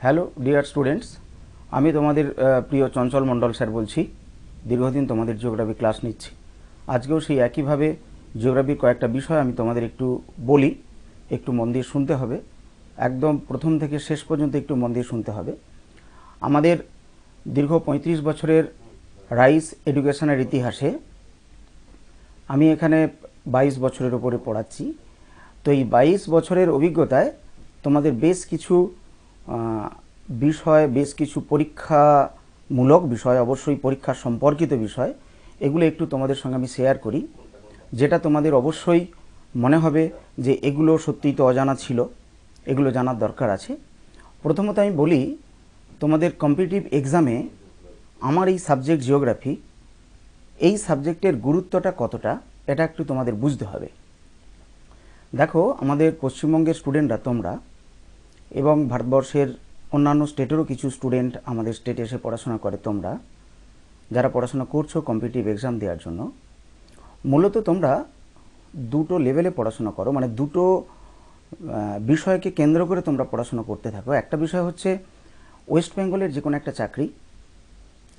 Hello dear students, আমি তোমাদের প্রিয় চঞ্চল মণ্ডল স্যার বলছি। দীর্ঘদিন তোমাদের জিওগ্রাফি ক্লাস নিচ্ছি। আজকেও সেই একইভাবে জিওগ্রাফির কয়েকটা বিষয় আমি তোমাদের একটু বলি, একটু মন দিয়ে শুনতে হবে। একদম প্রথম থেকে শেষ পর্যন্ত একটু মন দিয়ে শুনতে হবে। আমাদের দীর্ঘ ৩৫ বছরের রাইস এডুকেশনের ইতিহাসে আমি এখানে ২২ বছরের উপরে পড়াচ্ছি। তো এই ২২ বছরের অভিজ্ঞতায় তোমাদের বেশ কিছু বিষয়, বেশ কিছু পরীক্ষামূলক বিষয়, অবশ্যই পরীক্ষা সম্পর্কিত বিষয়, এগুলো একটু তোমাদের সঙ্গে আমি শেয়ার করি, যেটা তোমাদের অবশ্যই মনে হবে যে এগুলো সত্যিই তো অজানা ছিল, এগুলো জানার দরকার আছে। প্রথমত আমি বলি, তোমাদের কম্পিটিটিভ এক্সামে আমার এই সাবজেক্ট জিওগ্রাফি, এই সাবজেক্টের গুরুত্বটা কতটা এটা একটু তোমাদের বুঝতে হবে। দেখো, আমাদের পশ্চিমবঙ্গের স্টুডেন্টরা তোমরা, এবং ভারতবর্ষের অন্যান্য স্টেটেরও কিছু স্টুডেন্ট আমাদের স্টেটে এসে পড়াশোনা করে, তোমরা যারা পড়াশোনা করছো কম্পিটিটিভ এক্সাম দেওয়ার জন্য, মূলত তোমরা দুটো লেভেলে পড়াশোনা করো, মানে দুটো বিষয়কে কেন্দ্র করে তোমরা পড়াশোনা করতে থাকো। একটা বিষয় হচ্ছে ওয়েস্ট বেঙ্গলের যে কোনো একটা চাকরি,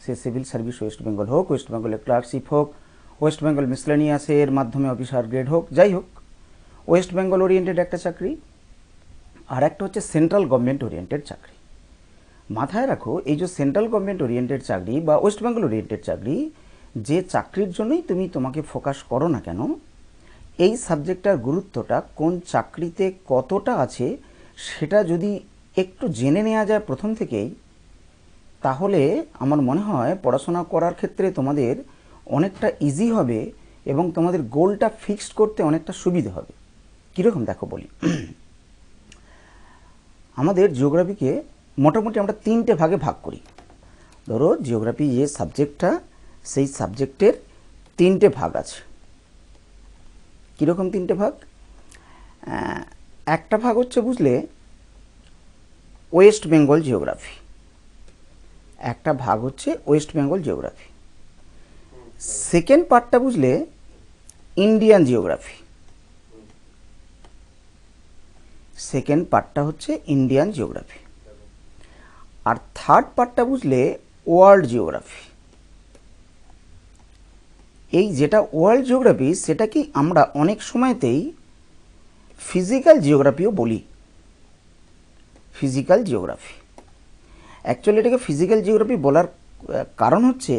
সে সিভিল সার্ভিস ওয়েস্ট বেঙ্গল হোক, ওয়েস্ট বেঙ্গলের ক্লার্কশিপ হোক, ওয়েস্ট বেঙ্গল মিসলেনিয়াসের মাধ্যমে অফিসার গ্রেড হোক, যাই হোক, ওয়েস্ট বেঙ্গল ওরিয়েন্টেড একটা চাকরি। আর একটা হচ্ছে সেন্ট্রাল গভর্নমেন্ট ওরিয়েন্টেড চাকরি। মাথায় রাখো, এই যে সেন্ট্রাল গভর্নমেন্ট ওরিয়েন্টেড চাকরি বা ওয়েস্ট বেঙ্গল ওরিয়েন্টেড চাকরি, যে চাকরির জন্যই তুমি তোমাকে ফোকাস করো না কেন, এই সাবজেক্টটার গুরুত্বটা কোন চাকরিতে কতটা আছে সেটা যদি একটু জেনে নেওয়া যায় প্রথম থেকেই, তাহলে আমার মনে হয় পড়াশোনা করার ক্ষেত্রে তোমাদের অনেকটা ইজি হবে এবং তোমাদের গোলটা ফিক্সড করতে অনেকটা সুবিধে হবে। কীরকম দেখো বলি। আমাদের জিওগ্রাফিকে মোটামুটি আমরা তিনটে ভাগে ভাগ করি। ধরো, জিওগ্রাফি যে সাবজেক্টটা, সেই সাবজেক্টের তিনটে ভাগ আছে। কীরকম তিনটে ভাগ? একটা ভাগ হচ্ছে, বুঝলে, ওয়েস্ট বেঙ্গল জিওগ্রাফি। একটা ভাগ হচ্ছে ওয়েস্ট বেঙ্গল জিওগ্রাফি। সেকেন্ড পার্টটা বুঝলে ইন্ডিয়ান জিওগ্রাফি। সেকেন্ড পার্টটা হচ্ছে ইন্ডিয়ান জিওগ্রাফি। আর থার্ড পার্টটা বুঝলে ওয়ার্ল্ড জিওগ্রাফি। এই যেটা ওয়ার্ল্ড জিওগ্রাফি, সেটা কি আমরা অনেক সময়তেই ফিজিক্যাল জিওগ্রাফিও বলি। ফিজিক্যাল জিওগ্রাফি, অ্যাকচুয়ালি এটাকে ফিজিক্যাল জিওগ্রাফি বলার কারণ হচ্ছে,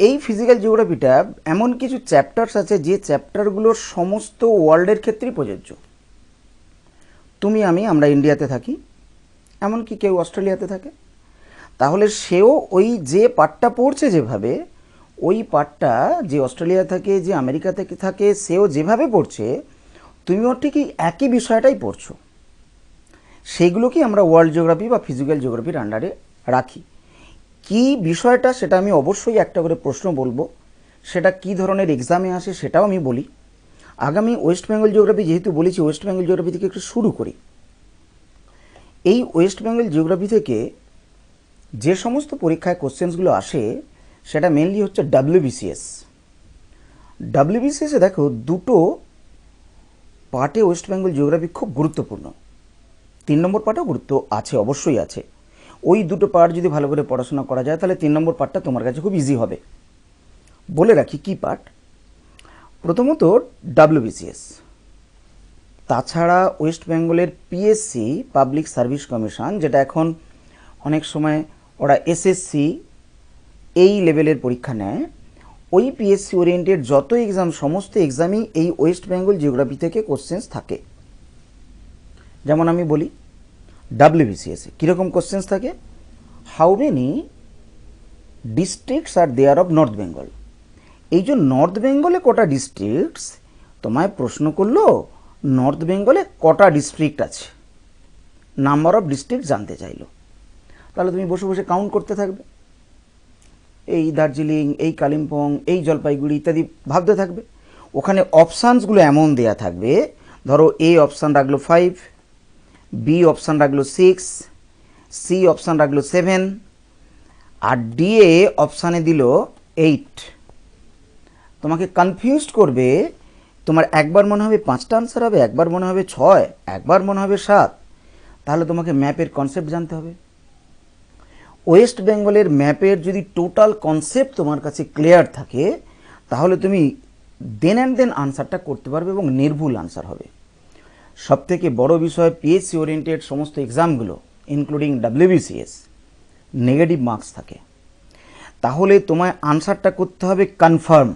এই ফিজিক্যাল জিওগ্রাফিটা এমন কিছু চ্যাপ্টার্স আছে যে চ্যাপ্টারগুলোর সমস্ত ওয়ার্ল্ডের ক্ষেত্রেই প্রযোজ্য। তুমি আমরা ইন্ডিয়াতে থাকি, এমনকি কেউ অস্ট্রেলিয়াতে থাকে, তাহলে সেও ওই যে পার্টটা পড়ছে যেভাবে, ওই পার্টটা যে অস্ট্রেলিয়া থাকে, যে আমেরিকা থেকে থাকে, সেও যেভাবে পড়ছে, তুমিও ঠিকই একই বিষয়টাই পড়ছো। সেইগুলোকেই আমরা ওয়ার্ল্ড জিওগ্রাফি বা ফিজিক্যাল জিওগ্রাফির আন্ডারে রাখি। কি বিষয়টা সেটা আমি অবশ্যই একটা করে প্রশ্ন বলবো, সেটা কি ধরনের এক্সামে আসে সেটাও আমি বলি। আগামী ওয়েস্ট বেঙ্গল জিওগ্রাফি যেহেতু বলেছি, ওয়েস্ট বেঙ্গল জিওগ্রাফি থেকে একটু শুরু করি। এই ওয়েস্ট বেঙ্গল জিওগ্রাফি থেকে যে সমস্ত পরীক্ষায় কোশ্চেন্সগুলো আসে, সেটা মেনলি হচ্ছে ডাব্লিউবিসিএস। ডাব্লিউবিসিএসে দেখো, দুটো পার্টে ওয়েস্ট বেঙ্গল জিওগ্রাফি খুব গুরুত্বপূর্ণ। 3 নম্বর পার্টেও গুরুত্ব আছে, অবশ্যই আছে। ওই দুটো পার্ট যদি ভালো করে পড়াশোনা করা যায়, তাহলে 3 নম্বর পার্টটা তোমার কাছে খুব ইজি হবে। বলে রাখি কি পার্ট। প্রথমত ডাব্লিউবিসিএস, তাছাড়া ওয়েস্ট বেঙ্গলের পিএসসি, পাবলিক সার্ভিস কমিশন, যেটা এখন অনেক সময় ওরা এসএসসি এই লেভেলের পরীক্ষা নেয়, ওই পিএসসি ওরিয়েন্টেড যত এক্সাম, সমস্ত এক্সামই এই ওয়েস্ট বেঙ্গল জিওগ্রাফি থেকে কোশ্চেন্স থাকে। যেমন আমি বলি, ডাব্লিউবিসিএসে কীরকম কোশ্চেন্স থাকে? How many districts are there of North Bengal. এই যে নর্থ বেঙ্গলে কটা ডিস্ট্রিক্টস, তোমায় প্রশ্ন করলো নর্থ বেঙ্গলে কটা ডিস্ট্রিক্ট আছে, নাম্বার অফ ডিস্ট্রিক্ট জানতে চাইলো। তাহলে তুমি বসে বসে কাউন্ট করতে থাকবে, এই দার্জিলিং, এই কালিম্পং, এই জলপাইগুড়ি ইত্যাদি ভাবতে থাকবে। ওখানে অপশানসগুলো এমন দেয়া থাকবে, ধরো এ অপশান রাখলো 5, বি অপশান রাখলো 6, সি অপশান রাখলো 7, আর ডি এ অপশানে দিল 8। তোমাকে কনফিউজ করবে। তোমার একবার মনে হবে 5টা আনসার হবে, একবার মনে হবে 6, একবার মনে হবে 7। তাহলে তোমাকে ম্যাপের কনসেপ্ট জানতে হবে। ওয়েস্ট বেঙ্গলের ম্যাপের যদি টোটাল কনসেপ্ট তোমার কাছে ক্লিয়ার থাকে তাহলে তুমি দেন অ্যান্ড দেন আনসারটা করতে পারবে এবং নির্ভুল আনসার হবে। সবথেকে বড় বিষয়, পিএসসি ওরিয়েন্টেড সমস্ত এক্সামগুলো ইনক্লুডিং WBCS নেগেটিভ মার্কস থাকে, তাহলে তোমায় আনসারটা করতে হবে কনফার্ম,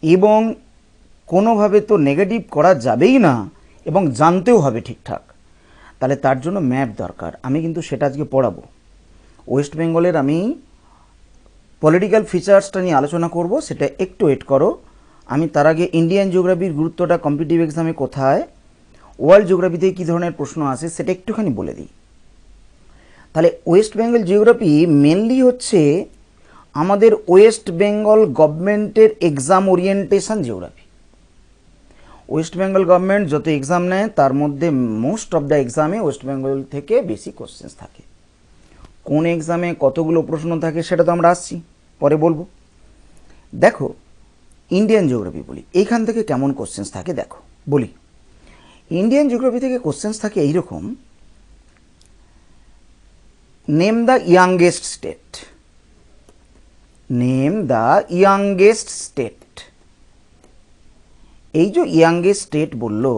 এবং কোনোভাবে তো নেগেটিভ করা যাবেই না এবং জানতেও হবে ঠিকঠাক। তাহলে তার জন্য ম্যাপ দরকার। আমি কিন্তু সেটা আজকে পড়াবো। ওয়েস্ট বেঙ্গলের আমি পলিটিক্যাল ফিচার্সটা নিয়ে আলোচনা করব, সেটা একটু ওয়েট করো। আমি তার আগে ইন্ডিয়ান জিওগ্রাফির গুরুত্বটা কম্পিটিটিভ এক্সামে কোথায়, ওয়ার্ল্ড জিওগ্রাফিতে কী ধরনের প্রশ্ন আসে সেটা একটুখানি বলে দিই। তাহলে ওয়েস্ট বেঙ্গল জিওগ্রাফি মেনলি হচ্ছে আমাদের ওয়েস্ট বেঙ্গল গভর্নমেন্টের exam orientation geography. West Bengal government যত এক্সাম নেয় তার মধ্যে মোস্ট অফ দ্য এক্সামে ওয়েস্ট বেঙ্গল থেকে বেশি কোশ্চেন্স থাকে। কোন এক্সামে কতগুলো প্রশ্ন থাকে সেটা তো আমরা আসছি, পরে বলবো। দেখো ইন্ডিয়ান জিওগ্রাফি বলি, এইখান থেকে কেমন কোশ্চেন্স থাকে দেখো বলি। ইন্ডিয়ান জিওগ্রাফি থেকে কোশ্চেন্স থাকে এইরকম: name the youngest state, name the youngest state. এই যে ইয়াংগেস্ট স্টেট বললো,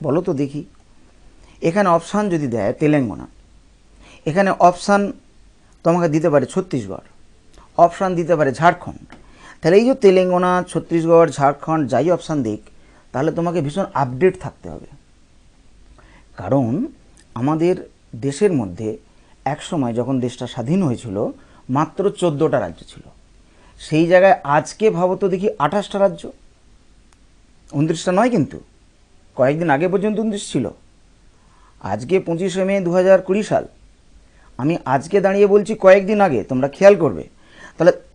বলো তো দেখি। এখানে অপশান যদি দেয় তেলেঙ্গানা, এখানে অপশান তোমাকে দিতে পারে ছত্তিশগড়, অপশান দিতে পারে ঝাড়খণ্ড। তাহলে এই যে তেলেঙ্গানা, ছত্তিশগড়, ঝাড়খণ্ড যাই অপশান দিক, তাহলে তোমাকে ভীষণ আপডেট থাকতে হবে। কারণ আমাদের দেশের মধ্যে একসময় যখন দেশটা স্বাধীন হয়েছিল মাত্র 14টা রাজ্য ছিল। সেই জায়গায় আজকে ভাবো তো দেখি 28টা রাজ্য, 29টা নয়, কিন্তু কয়েকদিন আগে পর্যন্ত 29 ছিল। আজকে 25শে মে 2020 সাল, আমি আজকে দাঁড়িয়ে বলছি কয়েকদিন আগে, তোমরা খেয়াল করবে।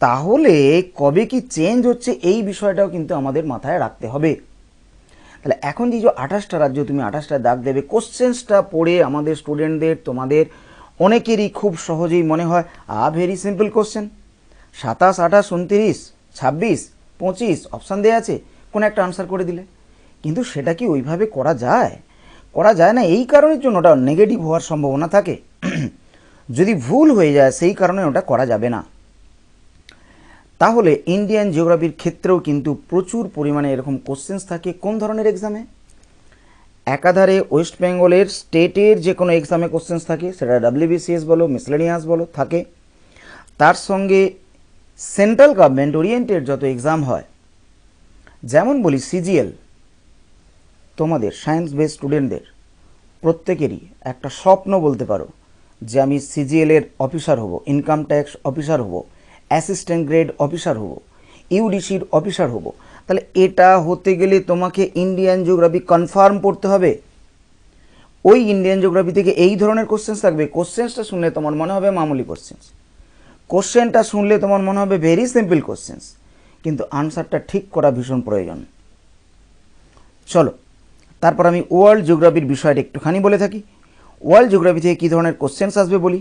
তাহলে কবে কি চেঞ্জ হচ্ছে এই বিষয়টাও কিন্তু আমাদের মাথায় রাখতে হবে। তাহলে এখন যে 28টা রাজ্য, তুমি 28টা দাগ দেবে। কোশ্চেন্সটা পড়ে আমাদের স্টুডেন্টদের, তোমাদের অনেকেরই খুব সহজেই মনে হয় ভেরি সিম্পল কোশ্চেন, 27, 28, 29, 26, 25 অপশান দেওয়া আছে, কোনো একটা আনসার করে দিলে। কিন্তু সেটা কি ওইভাবে করা যায়? করা যায় না। এই কারণের জন্য ওটা নেগেটিভ হওয়ার সম্ভাবনা থাকে। যদি ভুল হয়ে যায় সেই কারণে ওটা করা যাবে না। তাহলে ইন্ডিয়ান জিওগ্রাফির ক্ষেত্রেও কিন্তু প্রচুর পরিমাণে এরকম কোশ্চেন্স থাকে। কোন ধরনের এক্সামে? একাধারে ওয়েস্ট বেঙ্গলের স্টেটের যে কোনো এক্সামে কোশ্চেন্স থাকে, সেটা WBCS বলো, মিসলেনিয়াস বলো, থাকে। তার সঙ্গে সেন্ট্রাল গভর্নমেন্ট ওরিয়েন্টেড যত এক্সাম হয়, যেমন বলি CGL, তোমাদের সায়েন্স বেস স্টুডেন্টদের প্রত্যেকেরই একটা স্বপ্ন বলতে পারো যে আমি CGL এর অফিসার হব, ইনকাম ট্যাক্স অফিসার হব, অ্যাসিস্ট্যান্ট গ্রেড অফিসার হব, UDCর অফিসার হব। তাহলে এটা হতে গেলে তোমাকে ইন্ডিয়ান জিওগ্রাফি কনফার্ম পড়তে হবে। ওই ইন্ডিয়ান জিওগ্রাফি থেকে এই ধরনের কোশ্চেন্স থাকবে। কোশ্চেন্সটা শুনলে তোমার মনে হবে মামুলি কোশ্চেন্স, কোশ্চেনটা শুনলে তোমার মনে হবে ভেরি সিম্পল কোশ্চেন্স, কিন্তু আনসারটা ঠিক করা ভীষণ প্রয়োজন। চলো তারপর আমি ওয়ার্ল্ড জিওগ্রাফির বিষয়টা একটুখানি বলে থাকি। ওয়ার্ল্ড জিওগ্রাফি থেকে কী ধরনের কোশ্চেন্স আসবে বলি।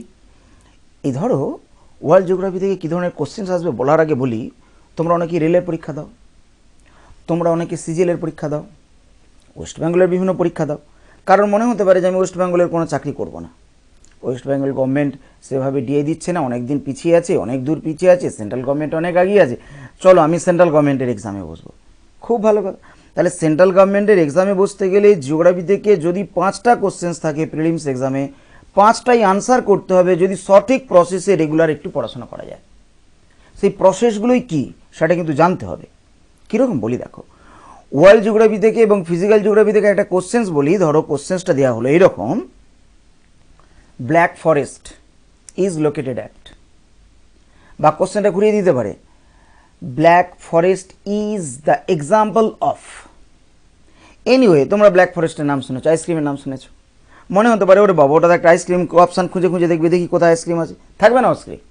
এই ধরো ওয়ার্ল্ড জিওগ্রাফি থেকে কী ধরনের কোশ্চেন্স আসবে বলার আগে বলি, তোমরা অনেকেই রেলের পরীক্ষা দাও, তোমরা অনেকে CGL এর পরীক্ষা দাও, ওয়েস্ট বেঙ্গলের বিভিন্ন পরীক্ষা দাও। কারণ মনে হতে পারে যে আমি ওয়েস্ট বেঙ্গলের কোনো চাকরি করব না, ওয়েস্ট বেঙ্গল গভর্নমেন্ট সেভাবে ডিএ দিচ্ছে না, অনেক দিন পিছিয়ে আছে, অনেক দূর পিছিয়ে আছে, সেন্ট্রাল গভর্নমেন্ট অনেক এগিয়ে আছে, চলো আমি সেন্ট্রাল গভর্নমেন্টের এক্সামে বসবো। খুব ভালো কথা। তাহলে সেন্ট্রাল গভর্নমেন্টের এক্সামে বসতে গেলে জিওগ্রাফি থেকে যদি 5টা কোশ্চেন্স থাকে প্রিলিমস এক্সামে, 5টাই আনসার করতে হবে যদি সঠিক প্রসেসে রেগুলার একটু পড়াশোনা করা যায়। সেই প্রসেসগুলোই কি সেটা কিন্তু জানতে হবে। কীরকম বলি দেখো, ওয়ার্ল্ড জিওগ্রাফি থেকে এবং ফিজিক্যাল জিওগ্রাফি থেকে একটা কোশ্চেন্স বলি। ধরো কোশ্চেন্সটা দেওয়া হলো এইরকম: black forest is located at, বা কোশ্চেনটা ঘুরিয়ে দিতে পারে, black forest is the example of. Anyway তোমরা ব্ল্যাক ফরেস্টের নাম শুনেছো, আইসক্রিমের নাম শুনেছো, মনে হতে পারে ওরে বাবা ওটা একটা আইসক্রিম, অপশান খুঁজে খুঁজে দেখবে দেখি কোথায় আইসক্রিম আছে, থাকবে না আইসক্রিম।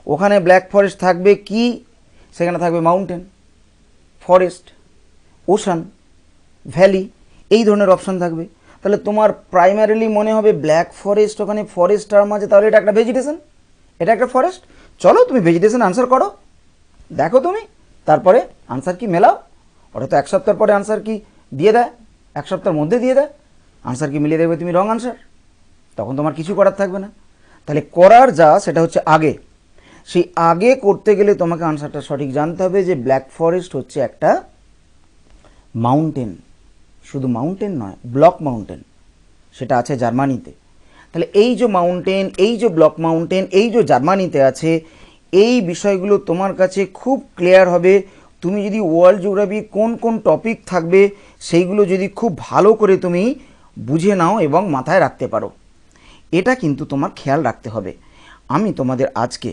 ওখানে ব্ল্যাক ফরেস্ট থাকবে কি? সেখানে থাকবে মাউন্টেন, ফরেস্ট, ওশান, ভ্যালি, এই ধরনের অপশান থাকবে। তাহলে তোমার প্রাইমারিলি মনে হবে ব্ল্যাক ফরেস্ট, ওখানে ফরেস্ট টার্ম আছে, তাহলে এটা একটা ভেজিটেশন, এটা একটা ফরেস্ট। চলো তুমি ভেজিটেশন আনসার করো, দেখো তুমি, তারপরে আনসার কি মেলাও। ওটা তো 1 সপ্তাহ পরে আনসার কি দিয়ে দেয়, 1 সপ্তাহের মধ্যে দিয়ে দেয়। আনসারকে মিলিয়ে দেখবে তুমি রং আনসার, তখন তোমার কিছু করার থাকবে না। তাহলে করার যা সেটা হচ্ছে আগে, সেই আগে করতে গেলে তোমাকে আনসারটা সঠিক জানতে হবে যে ব্ল্যাক ফরেস্ট হচ্ছে একটা মাউন্টেন, শুধু মাউন্টেন নয়, ব্লক মাউন্টেন, সেটা আছে জার্মানিতে। তাহলে এই যে মাউন্টেন, এই যে ব্লক মাউন্টেন, এই যে জার্মানিতে আছে, এই বিষয়গুলো তোমার কাছে খুব ক্লিয়ার হবে তুমি যদি ওয়ার্ল্ড জিওগ্রাফি কোন কোন টপিক থাকবে সেইগুলো যদি খুব ভালো করে তুমি বুঝে নাও এবং মাথায় রাখতে পারো। এটা কিন্তু তোমার খেয়াল রাখতে হবে। আমি তোমাদের আজকে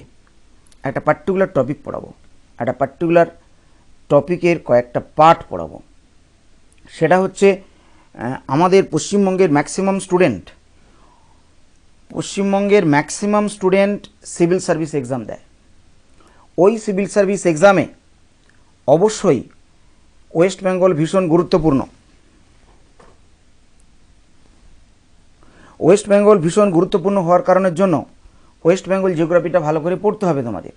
একটা পার্টিকুলার টপিক পড়াবো, একটা পার্টিকুলার টপিকের কয়েকটা পার্ট পড়াবো। সেটা হচ্ছে আমাদের পশ্চিমবঙ্গের maximum student civil service exam দেয়। ওই সিভিল সার্ভিস এক্সামে অবশ্যই ওয়েস্ট বেঙ্গল ভীষণ গুরুত্বপূর্ণ। ওয়েস্ট বেঙ্গল ভীষণ গুরুত্বপূর্ণ হওয়ার কারণের জন্য ওয়েস্ট বেঙ্গল জিওগ্রাফিটা ভালো করে পড়তে হবে তোমাদের।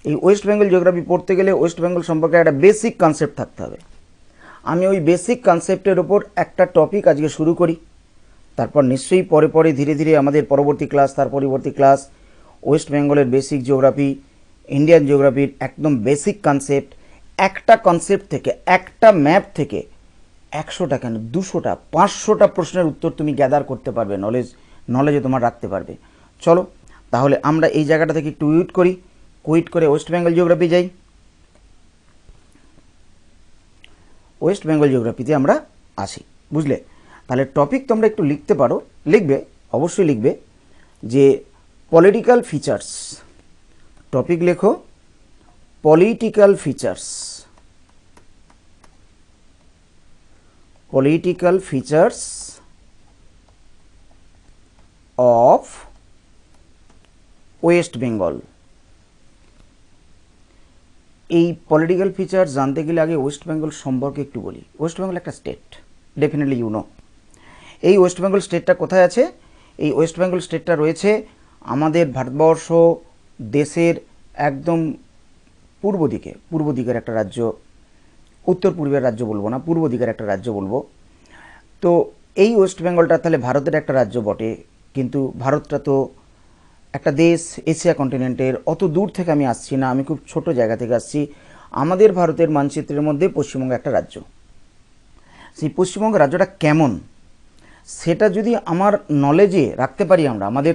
এই ওয়েস্ট বেঙ্গল জিওগ্রাফি পড়তে গেলে ওয়েস্ট বেঙ্গল সম্পর্কে একটা বেসিক কনসেপ্ট থাকতে হবে। আমি ওই বেসিক কনসেপ্টের ওপর একটা টপিক আজকে শুরু করি, তারপর নিশ্চয়ই পরে পরে ধীরে ধীরে আমাদের পরবর্তী ক্লাস, তার পরবর্তী ক্লাস ওয়েস্ট বেঙ্গলের বেসিক জিওগ্রাফি, ইন্ডিয়ান জিওগ্রাফির একদম বেসিক কনসেপ্ট। একটা কনসেপ্ট থেকে, একটা ম্যাপ থেকে 100টা কেন 200টা 500টা প্রশ্নের উত্তর তুমি গ্যাদার করতে পারবে, নলেজে তোমার রাখতে পারবে। চলো তাহলে আমরা এই জায়গাটা থেকে একটু কুইট করে ওয়েস্ট বেঙ্গল জিওগ্রাফি যাই। ওয়েস্ট বেঙ্গল জিওগ্রাফিতে আমরা আসি, বুঝলে? তাহলে টপিক তোমরা একটু লিখতে পারো, লিখবে, অবশ্যই লিখবে যে পলিটিক্যাল ফিচার্স। টপিক লেখো political features, political features of West Bengal. এই পলিটিক্যাল ফিচার্স জানতে গেলে আগে ওয়েস্ট বেঙ্গল সম্পর্কে একটু বলি। ওয়েস্ট বেঙ্গল একটা স্টেট, ডেফিনেটলি ইউ নো। এই ওয়েস্ট বেঙ্গল স্টেটটা কোথায় আছে? এই ওয়েস্ট বেঙ্গল স্টেটটা রয়েছে আমাদের ভারতবর্ষ দেশের একদম পূর্ব দিকের একটা রাজ্য, উত্তর পূর্বের রাজ্য বলবো না, পূর্ব দিকের একটা রাজ্য বলবো। তো এই ওয়েস্ট বেঙ্গলটা তাহলে ভারতের একটা রাজ্য বটে, কিন্তু ভারতটা তো একটা দেশ, এশিয়া কন্টিনেন্টের। অত দূর থেকে আমি আসছি না, আমি খুব ছোট জায়গা থেকে আসছি। আমাদের ভারতের মানচিত্রের মধ্যে পশ্চিমবঙ্গ একটা রাজ্য। সেই পশ্চিমবঙ্গ রাজ্যটা কেমন সেটা যদি আমার নলেজে রাখতে পারি, আমরা আমাদের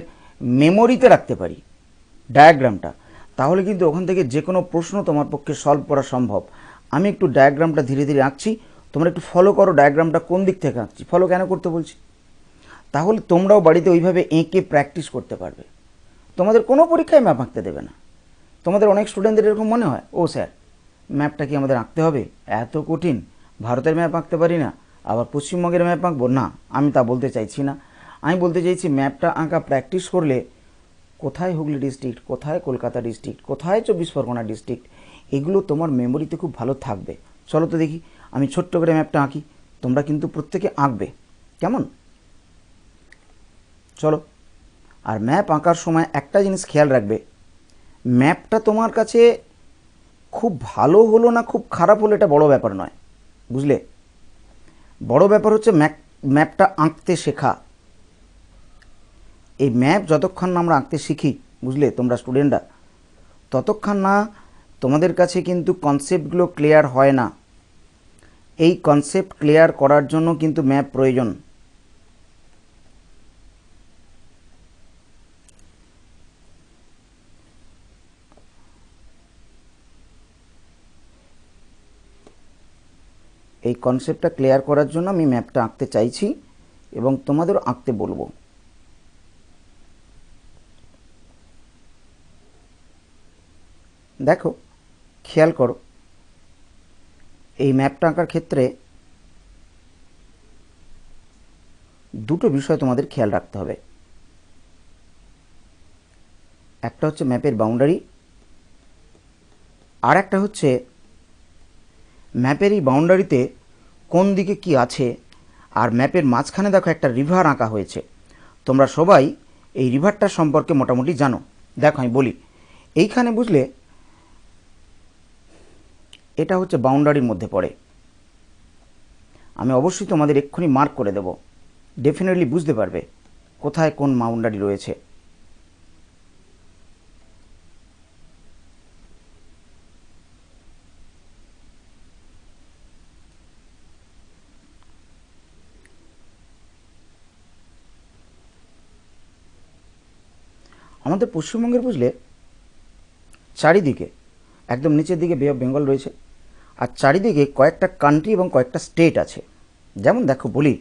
মেমোরিতে রাখতে পারি ডায়াগ্রামটা, তাহলে কিন্তু ওখান থেকে যে কোনো প্রশ্ন তোমার পক্ষে সলভ করা সম্ভব। আমি একটু ডায়াগ্রামটা ধীরে ধীরে আঁকছি, তোমরা একটু ফলো করো ডায়াগ্রামটা কোন দিক থেকে আঁকছি। ফলো কেন করতে বলছি? তাহলে তোমরাও বাড়িতে ওইভাবে এঁকে প্র্যাকটিস করতে পারবে। তোমাদের কোনো পরীক্ষায় ম্যাপ আঁকতে দেবে না। তোমাদের অনেক স্টুডেন্টদের এরকম মনে হয়, ও স্যার ম্যাপটা কি আমাদের আঁকতে হবে, এত কঠিন, ভারতের ম্যাপ আঁকতে পারি না, আবার পশ্চিমবঙ্গের ম্যাপ আঁকবো না। আমি তা বলতে চাইছি না। আমি বলতে চাইছি ম্যাপটা আঁকা প্র্যাকটিস করলে কোথায় হুগলি ডিস্ট্রিক্ট, কোথায় কলকাতা ডিস্ট্রিক্ট, কোথায় 24 পরগনা ডিস্ট্রিক্ট, এগুলো তোমার মেমোরিতে খুব ভালো থাকবে। চলো তো দেখি, আমি ছোট্ট করে ম্যাপটা আঁকি, তোমরা কিন্তু প্রত্যেকে আঁকবে, কেমন? চলো। আর ম্যাপ আঁকার সময় একটা জিনিস খেয়াল রাখবে, ম্যাপটা তোমার কাছে খুব ভালো হলো না খুব খারাপ হলো এটা বড় ব্যাপার নয়, বুঝলে? বড় ব্যাপার হচ্ছে ম্যাপটা আঁকতে শেখা। এই ম্যাপ যতক্ষণ না আমরা আঁকতে শিখি, বুঝলে তোমরা স্টুডেন্টরা, ততক্ষণ না তোমাদের কাছে কিন্তু কনসেপ্টগুলো ক্লিয়ার হয় না। এই কনসেপ্ট ক্লিয়ার করার জন্য কিন্তু ম্যাপ প্রয়োজন। এই কনসেপ্টটা ক্লিয়ার করার জন্য আমি ম্যাপটা আঁকতে চাইছি এবং তোমাদেরও আঁকতে বলবো। দেখো, খেয়াল করো, এই ম্যাপটা আঁকার ক্ষেত্রে দুটো বিষয় তোমাদের খেয়াল রাখতে হবে। একটা হচ্ছে ম্যাপের বাউন্ডারি, আর একটা হচ্ছে ম্যাপের এই বাউন্ডারিতে কোন দিকে কি আছে। আর ম্যাপের মাঝখানে দেখো একটা রিভার আঁকা হয়েছে। তোমরা সবাই এই রিভারটার সম্পর্কে মোটামুটি জানো। দেখো আমি বলি, এইখানে বুঝলে এটা হচ্ছে বাউন্ডারির মধ্যে পড়ে। আমি অবশ্যই তোমাদের এক্ষুনি মার্ক করে দেব। ডেফিনেটলি বুঝতে পারবে কোথায় কোন বাউন্ডারি রয়েছে। আমাদের পশ্চিমবঙ্গের বুঝলে চারিদিকে একদম নিচের দিকে বে অফ বেঙ্গল রয়েছে, আর চারিদিকে কয়েকটা কান্ট্রি এবং কয়েকটা স্টেট আছে। যেমন দেখো বলি,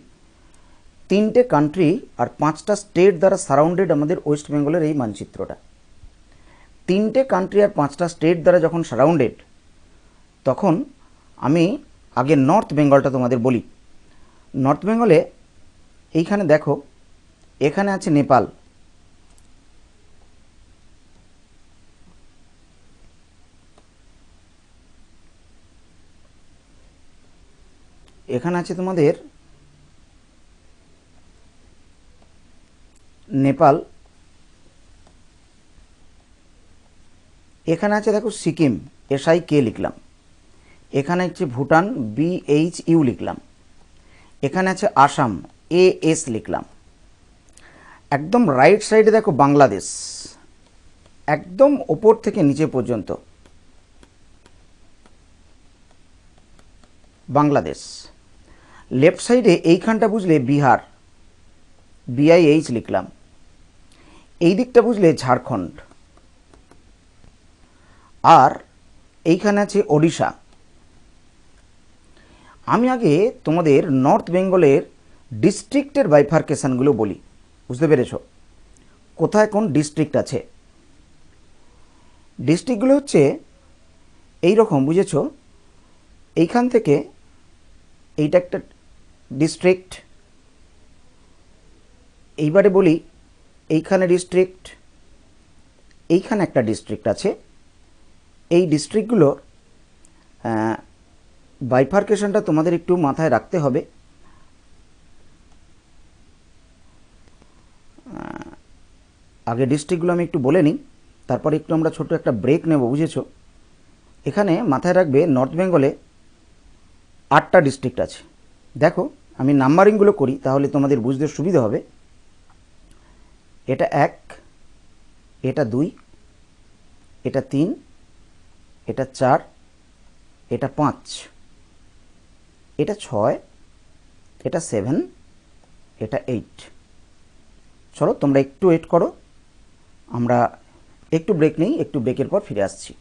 3টে কান্ট্রি আর 5টা স্টেট দ্বারা সারাউন্ডেড আমাদের ওয়েস্ট বেঙ্গলের এই মানচিত্রটা। 3টে কান্ট্রি আর 5টা স্টেট দ্বারা যখন সারাউন্ডেড, তখন আমি আগে নর্থ বেঙ্গলটা তোমাদের বলি। নর্থ বেঙ্গলে এইখানে দেখো, এখানে আছে নেপাল, এখানে আছে তোমাদের নেপাল, এখানে আছে দেখো সিকিম, SIK লিখলাম, এখানে হচ্ছে ভুটান, BHU লিখলাম, এখানে আছে আসাম, AS লিখলাম। একদম রাইট সাইডে দেখো বাংলাদেশ, একদম ওপর থেকে নিচে পর্যন্ত বাংলাদেশ। লেফট সাইডে এইখানটা বুঝলে বিহার, BIH লিখলাম। এই দিকটা বুঝলে ঝাড়খণ্ড, আর এইখানে আছে ওড়িশা। আমি আগে তোমাদের নর্থ বেঙ্গলের ডিস্ট্রিক্টের বাইফার্কেশনগুলো বলি, বুঝতে পেরেছ কোথায় কোন ডিস্ট্রিক্ট আছে। ডিস্ট্রিক্টগুলো হচ্ছে এই রকম, বুঝেছ, এইখান থেকে এইটা একটা ডিস্ট্রিক্ট, এইবারে বলি এইখানে ডিস্ট্রিক্ট, এইখানে একটা ডিস্ট্রিক্ট আছে। এই ডিস্ট্রিক্টগুলো বাইফার্কেশনটা তোমাদের একটু মাথায় রাখতে হবে। আগে ডিস্ট্রিক্টগুলো আমি একটু বলে নিই, তারপরে একটু আমরা ছোট একটা ব্রেক নেব, বুঝেছো। এখানে মাথায় রাখবে নর্থ বেঙ্গলে 8টা ডিস্ট্রিক্ট আছে। দেখো আমি নাম্বারিংগুলো করি, তাহলে তোমাদের বুঝতে সুবিধা হবে। এটা 1, এটা 2, এটা 3, এটা 4, এটা 5, এটা 6, এটা 7, এটা 8। চলো তোমরা একটু ওয়েট করো, আমরা একটু ব্রেক নেই, একটু ব্রেকের পর ফিরে আসছি।